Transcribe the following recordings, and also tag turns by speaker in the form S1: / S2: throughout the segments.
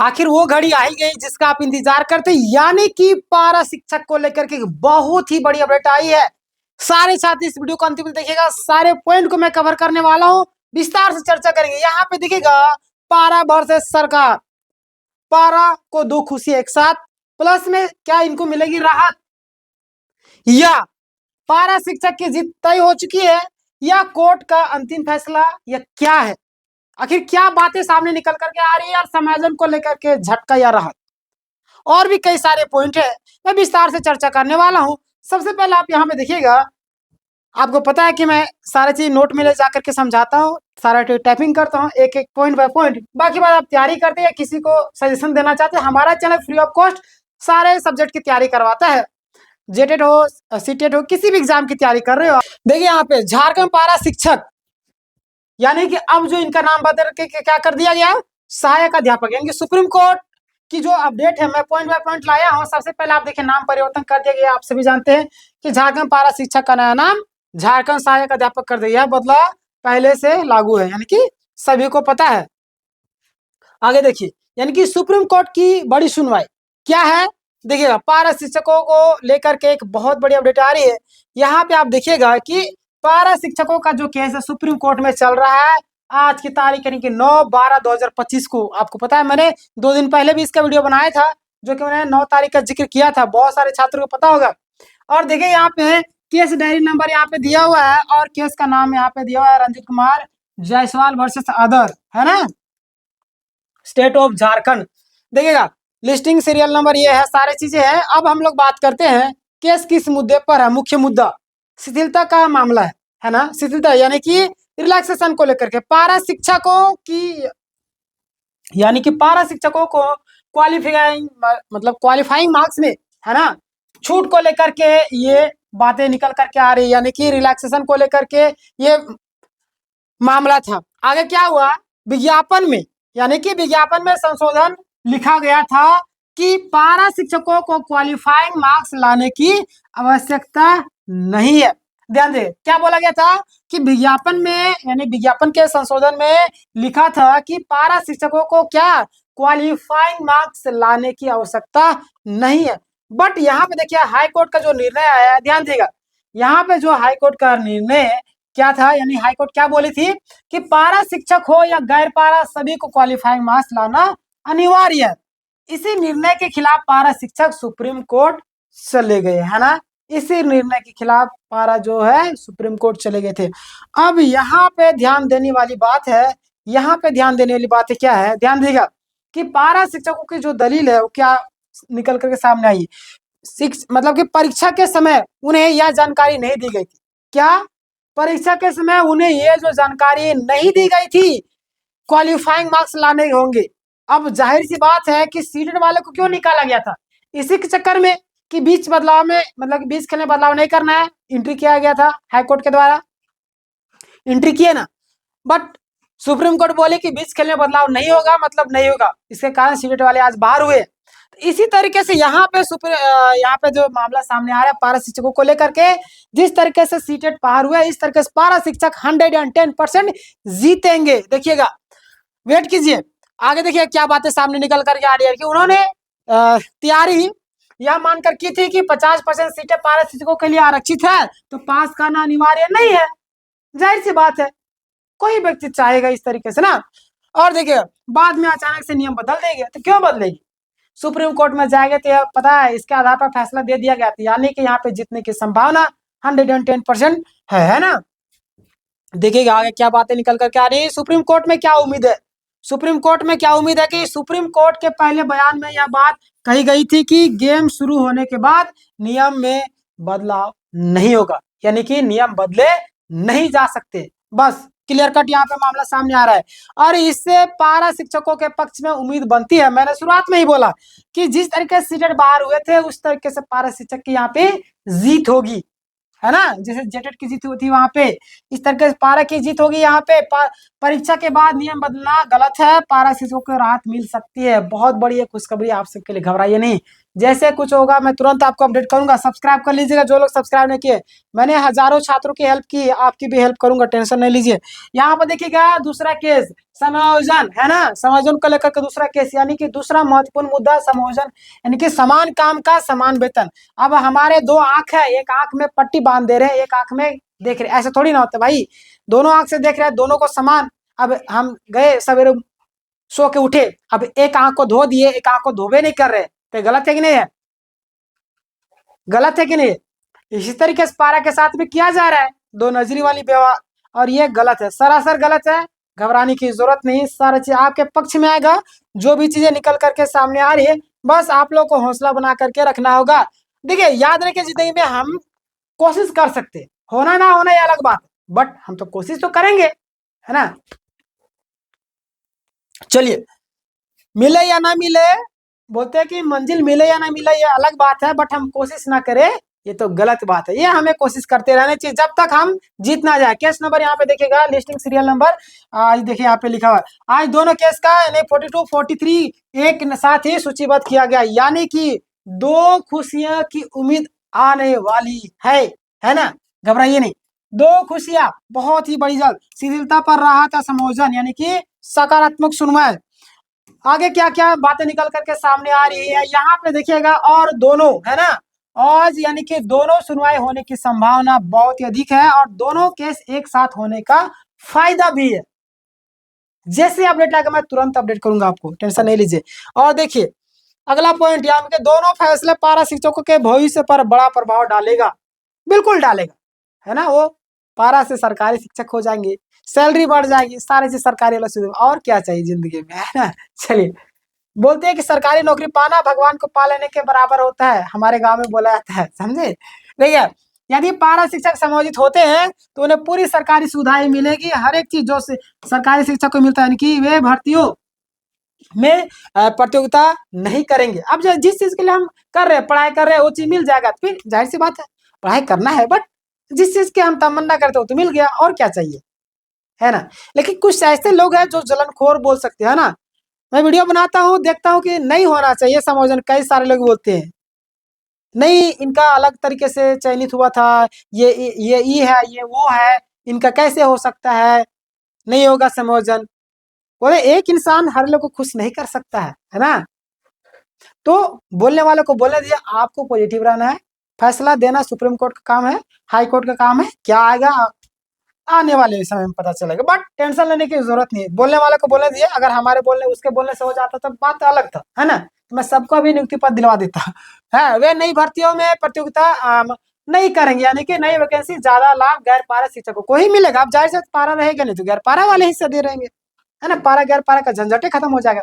S1: आखिर वो घड़ी आई गई जिसका आप इंतजार करते, यानी कि पारा शिक्षक को लेकर के बहुत ही बड़ी अपडेट आई है। सारे छात्र इस वीडियो को अंतिम तक देखिएगा, सारे पॉइंट को मैं कवर करने वाला हूं, विस्तार से चर्चा करेंगे। यहाँ पे देखिएगा पारा वर्सेस सरकार, पारा को दो खुशी एक साथ, प्लस में क्या इनको मिलेगी राहत, या पारा शिक्षक की जीत तय हो चुकी है, या कोर्ट का अंतिम फैसला, या क्या है, आखिर क्या बातें सामने निकल करके आ रही है यार समायोजन को लेकर के, झटका या राहत, और भी कई सारे पॉइंट है, मैं विस्तार से चर्चा करने वाला हूं। सबसे पहले आप यहाँ पे देखिएगा, आपको पता है कि मैं सारी चीज नोट में ले जाकर के समझाता हूँ, सारा टाइपिंग करता हूँ एक एक पॉइंट बाय पॉइंट। बाकी बात आप तैयारी करते हैं, किसी को सजेशन देना चाहते हैं, हमारा चैनल फ्री ऑफ कॉस्ट सारे सब्जेक्ट की तैयारी करवाता है। जेटेड हो, सीटेड हो, किसी भी एग्जाम की तैयारी कर रहे हो, देखिए यहाँ पे झारखंड पारा शिक्षक, यानी कि अब जो इनका नाम बदल के क्या कर दिया गया, सहायक अध्यापक, यानी कि सुप्रीम कोर्ट की जो अपडेट है मैं पॉइंट बाय पॉइंट लाया हूं। सबसे पहले आप देखिए नाम परिवर्तन कर दिया गया, आप सभी जानते हैं कि झारखंड पारा शिक्षक का नया नाम झारखंड सहायक अध्यापक कर दिया, बदलाव पहले से लागू है, यानी कि सभी को पता है। आगे देखिए, यानी कि सुप्रीम कोर्ट की बड़ी सुनवाई क्या है, देखिएगा पारा शिक्षकों को लेकर के एक बहुत बड़ी अपडेट आ रही है। यहाँ पे आप देखिएगा कि पारा शिक्षकों का जो केस है सुप्रीम कोर्ट में चल रहा है, आज की तारीख यानी कि 9/12/2025 को। आपको पता है मैंने 2 दिन पहले भी इसका वीडियो बनाया था, जो कि मैंने 9 तारीख का जिक्र किया था, बहुत सारे छात्रों को पता होगा। और देखिए यहाँ पे केस डायरी नंबर यहाँ पे दिया हुआ है, और केस का नाम यहाँ पे दिया हुआ है रंजित कुमार जायसवाल वर्सेस अदर, है ना, स्टेट ऑफ झारखंड। देखिएगा लिस्टिंग सीरियल नंबर ये है, सारी चीजें हैं। अब हम लोग बात करते हैं केस किस मुद्दे पर है, मुख्य मुद्दा शिथिलता का मामला है ना, शिथिलता यानी कि रिलैक्सेशन को लेकर के पारा शिक्षकों की, यानी कि पारा शिक्षकों को क्वालिफाइंग मतलब क्वालिफाइंग मार्क्स में, है ना, छूट को लेकर के ये बातें निकल करके आ रही है, यानी कि रिलैक्सेशन को लेकर के ये मामला था। आगे क्या हुआ, विज्ञापन में, यानी कि विज्ञापन में संशोधन लिखा गया था कि पारा शिक्षकों को क्वालिफाइंग मार्क्स लाने की आवश्यकता नहीं है। ध्यान दे, क्या बोला गया था कि विज्ञापन में, यानी विज्ञापन के संशोधन में लिखा था कि पारा शिक्षकों को क्या क्वालिफाइंग मार्क्स लाने की आवश्यकता नहीं है। बट यहाँ पे देखिए हाई कोर्ट का जो निर्णय आया, ध्यान देगा, यहाँ पे जो हाई कोर्ट का निर्णय क्या था, यानी हाई कोर्ट क्या बोली थी कि पारा शिक्षक हो या गैर पारा सभी को क्वालिफाइंग मार्क्स लाना अनिवार्य है। इसी निर्णय के खिलाफ पारा शिक्षक सुप्रीम कोर्ट चले गए, है ना, इसी निर्णय के खिलाफ पारा जो है सुप्रीम कोर्ट चले गए थे। अब यहाँ पे ध्यान देने वाली बात है, यहाँ पे ध्यान देने वाली बात है क्या है, ध्यान देगा कि पारा शिक्षकों की जो दलील है वो क्या निकल करके सामने आई, मतलब कि परीक्षा के समय उन्हें यह जानकारी नहीं दी गई थी। क्या, परीक्षा के समय उन्हें ये जो जानकारी नहीं दी गई थी क्वालिफाइंग मार्क्स लाने होंगे। अब जाहिर सी बात है कि सीटेड वाले को क्यों निकाला गया था, इसी के चक्कर में कि बीच बदलाव में, मतलब बीच खेल में बदलाव नहीं करना है, एंट्री किया गया था हाईकोर्ट के द्वारा, एंट्री किए ना, बट सुप्रीम कोर्ट बोले कि बीच खेल में बदलाव नहीं होगा, मतलब नहीं होगा, इसके कारण सीटेड वाले आज बाहर हुए। इसी तरीके से यहाँ पे जो मामला सामने आ रहा है पारा शिक्षकों को लेकर के, जिस तरीके से सीटेट पार हुए, इस तरीके से पारा शिक्षक 110% जीतेंगे। देखिएगा, वेट कीजिए, आगे देखिए क्या बातें सामने निकल करके आ रही है कि उन्होंने तैयारी यह मानकर की थी कि 50% सीटें पारा शिक्षकों के लिए आरक्षित है, तो पास करना अनिवार्य नहीं है। जाहिर सी बात है, कोई व्यक्ति चाहेगा इस तरीके से ना। और देखिए बाद में अचानक से नियम बदल देंगे, तो क्यों बदलेगी, सुप्रीम कोर्ट में जाएंगे तो पता है इसके आधार पर फैसला दे दिया गया था, यानी कि यहाँ पे जीतने की संभावना 110% है ना। देखिएगा आगे क्या बातें निकल करके आ रही है, सुप्रीम कोर्ट में क्या उम्मीद है, सुप्रीम कोर्ट में क्या उम्मीद है कि सुप्रीम कोर्ट के पहले बयान में यह बात कही गई थी कि गेम शुरू होने के बाद नियम में बदलाव नहीं होगा, यानी कि नियम बदले नहीं जा सकते। बस क्लियर कट यहाँ पे मामला सामने आ रहा है, और इससे पारा शिक्षकों के पक्ष में उम्मीद बनती है। मैंने शुरुआत में ही बोला कि जिस तरीके से सीटेट बाहर हुए थे उस तरीके से पारा शिक्षक की यहाँ पे जीत होगी, है ना, जैसे जेटेट की जीत हुई थी वहां पे, इस तरीके से पारा की जीत होगी। यहाँ पे परीक्षा के बाद नियम बदलना गलत है, पारा शिक्षकों को राहत मिल सकती है। बहुत बड़ी खुशखबरी आप सबके लिए, घबराइए नहीं, जैसे कुछ होगा मैं तुरंत आपको अपडेट करूंगा। सब्सक्राइब कर लीजिएगा जो लोग सब्सक्राइब नहीं किए। मैंने हजारों छात्रों की हेल्प की, आपकी भी हेल्प करूंगा, टेंशन नहीं लीजिए। यहाँ पर देखिएगा दूसरा केस समायोजन है ना, समायोजन को लेकर के दूसरा केस, यानी कि दूसरा महत्वपूर्ण मुद्दा समायोजन, यानी कि समान काम का समान वेतन। अब हमारे दो आंख है, एक आंख में पट्टी बांध दे रहे हैं, एक आंख में देख रहे, ऐसे थोड़ी ना होता भाई। दोनों आंख से देख रहे हैं, दोनों को समान। अब हम गए सवेरे सो के उठे, अब एक आंख को धो दिए, एक आंख को धोबे नहीं कर रहे, तो गलत है कि नहीं है? गलत है कि नहीं? इसी तरीके से पारा के साथ भी किया जा रहा है, दो नजरी वाली व्यवहार, और ये गलत है, सरासर गलत है। घबराने की जरूरत नहीं, सारा चीज आपके पक्ष में आएगा। जो भी चीजें निकल करके सामने आ रही है, बस आप लोग को हौसला बना करके रखना होगा। देखिए याद रखिए, जिंदगी में हम कोशिश कर सकते हैं, होना ना होना ये अलग बात है, बट हम तो कोशिश तो करेंगे, है ना। चलिए, मिले या ना मिले, बोलते हैं कि मंजिल मिले या ना मिले ये अलग बात है, बट हम कोशिश ना करें ये तो गलत बात है। ये हमें कोशिश करते रहना चाहिए जब तक हम जीत ना जाए। केस नंबर यहाँ पे देखिएगा, लिस्टिंग सीरियल नंबर आज देखिए यहाँ पे लिखा हुआ है। आज दोनों केस का यानी 42, 43 एक साथ ही सूचीबद्ध किया गया, यानी कि दो खुशियां की उम्मीद आने वाली है ना। घबराइए नहीं, दो खुशियां बहुत ही बड़ी जल्द। शिथिलता पर रहा था समायोजन, यानी कि सकारात्मक सुनवाई। आगे क्या क्या बातें निकल करके सामने आ रही है यहाँ पे देखिएगा, और दोनों है ना, आज यानी कि दोनों सुनवाई होने की संभावना बहुत ही अधिक है, और दोनों केस एक साथ होने का फायदा भी है। जैसे अपडेट आएगा मैं तुरंत अपडेट करूंगा, आपको टेंशन नहीं लीजिए। और देखिए अगला पॉइंट यहाँ पे, दोनों फैसले पारा शिक्षकों के भविष्य पर बड़ा प्रभाव डालेगा, बिल्कुल डालेगा, है ना। वो पारा से सरकारी शिक्षक हो जाएंगे, सैलरी बढ़ जाएगी, सारे चीज सरकारी वाला सुविधा, और क्या चाहिए जिंदगी में, है ना। चलिए, बोलते हैं कि सरकारी नौकरी पाना भगवान को पा लेने के बराबर होता है, हमारे गांव में बोला जाता है, समझे। देखिए यदि पारा शिक्षक समायोजित होते हैं तो उन्हें पूरी सरकारी सुविधाएं मिलेगी, हर एक चीज जो सरकारी शिक्षक को मिलता है, यानी कि वे भर्तियों में प्रतियोगिता नहीं करेंगे। अब जिस चीज के लिए हम कर रहे हैं, पढ़ाई कर रहे हैं, वो चीज मिल जाएगा, फिर जाहिर सी बात है पढ़ाई करना है, बट जिस चीज की हम तमन्ना करते हो तो मिल गया, और क्या चाहिए, है ना। लेकिन कुछ ऐसे लोग हैं जो जलनखोर बोल सकते हैं ना। मैं वीडियो बनाता हूँ, देखता हूँ कि नहीं होना चाहिए समायोजन, कई सारे लोग बोलते हैं नहीं, इनका अलग तरीके से चयनित हुआ था, ये ई है, ये वो है, इनका कैसे हो सकता है, नहीं होगा समायोजन। बोले एक इंसान हर लोग को खुश नहीं कर सकता है ना। तो बोलने वालों को बोलने दिया, आपको पॉजिटिव रहना है, फैसला देना सुप्रीम कोर्ट का काम है, हाई कोर्ट का काम है, क्या आएगा आने वाले समय में पता चलेगा, बट टेंशन लेने की जरूरत नहीं है। बोलने वाले को बोलने दिए, अगर हमारे बोलने उसके बोलने से हो जाता तो बात अलग था, है ना। तो मैं सबको भी नियुक्ति पद दिलवा देता है। वे नई भर्तियों में प्रतियोगिता नहीं करेंगे, यानी कि नई वैकेंसी ज्यादा लाभ गैर पारा शिक्षकों को ही मिलेगा। अब जाहिर से पारा रहेगा नहीं तो गैर पारा वाले हिस्सा दे रहेंगे, है ना। पारा गैर पारा का झंझटे खत्म हो जाएगा।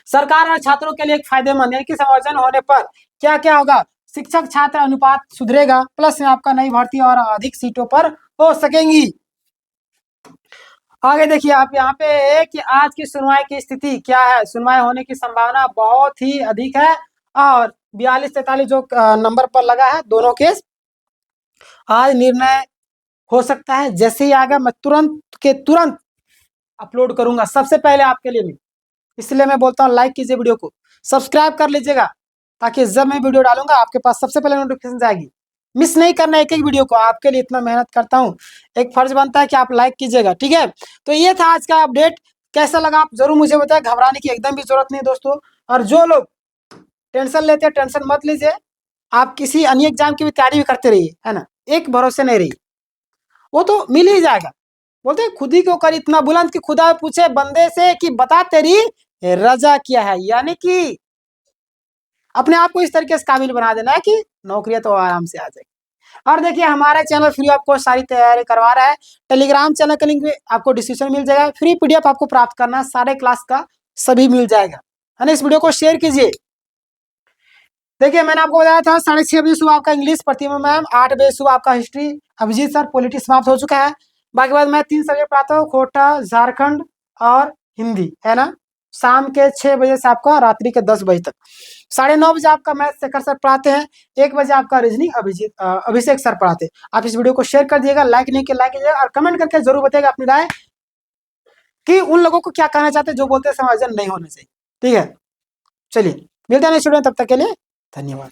S1: सरकार और छात्रों के लिए एक फायदेमंद, यानी कि समायोजन होने पर क्या क्या होगा, शिक्षक छात्र अनुपात सुधरेगा, प्लस में आपका नई भर्ती और अधिक सीटों पर हो सकेंगी। आगे देखिए आप यहाँ पे कि आज की सुनवाई की स्थिति क्या है। सुनवाई होने की संभावना बहुत ही अधिक है, और 42-43 जो नंबर पर लगा है दोनों केस, आज निर्णय हो सकता है। जैसे ही आएगा मैं तुरंत के तुरंत अपलोड करूंगा, सबसे पहले आपके लिए भी। इसलिए मैं बोलता हूँ लाइक कीजिए वीडियो को, सब्सक्राइब कर लीजिएगा, ताकि जब मैं वीडियो डालूंगा आपके पास सबसे पहले नोटिफिकेशन जाएगी। मिस नहीं करना एक एक वीडियो को, आपके लिए इतना मेहनत करता हूँ, एक फर्ज बनता है कि आप लाइक कीजिएगा, ठीक है। तो ये था आज का अपडेट, कैसा लगा आप जरूर मुझे बताएं। घबराने की एकदम भी जरूरत नहीं दोस्तों, और जो लोग टेंशन लेते हैं टेंशन मत लीजिए, आप किसी अन्य एग्जाम की भी तैयारी भी करते रहिए, है ना। एक भरोसे नहीं रही, वो तो मिल ही जाएगा। बोलते हैं खुद ही क्यों कर इतना बुलंद कि खुदा पूछे बंदे से कि बता तेरी रजा क्या है, यानी कि अपने आप को इस तरीके से काबिल बना देना है कि नौकरियां तो आराम से आ जाएगी। और देखिए हमारा चैनल फ्री आपको सारी तैयारी करवा रहा है, टेलीग्राम चैनल का लिंक भी आपको डिस्क्रिप्शन मिल जाएगा, फ्री पीडीएफ आपको प्राप्त करना है, सारे क्लास का सभी मिल जाएगा, है ना। इस वीडियो को शेयर कीजिए। देखिए मैंने आपको बताया था 6:30 बजे सुबह आपका इंग्लिश प्रतिमा मैम, 8 बजे सुबह आपका हिस्ट्री अभिजीत सर, पॉलिटिक्स समाप्त हो चुका है। बाकी बाद मैं 3 सब्जेक्ट पढ़ाता हूँ, कोटा, झारखंड और हिंदी, है ना। शाम के 6 बजे से आपका रात्रि के 10 बजे तक। 9:30 बजे आपका मैथ शेखर सर पढ़ाते हैं, 1 बजे आपका रीजनिंग अभिषेक सर पढ़ाते हैं। आप इस वीडियो को शेयर कर दिएगा, लाइक नहीं किया लाइक कीजिएगा, और कमेंट करके जरूर बताइएगा अपनी राय कि उन लोगों को क्या कहना चाहते हैं जो बोलते हैं समायोजन नहीं होना चाहिए, ठीक है। चलिए। मिलते हैं नेक्स्ट वीडियो में, तब तक के लिए धन्यवाद।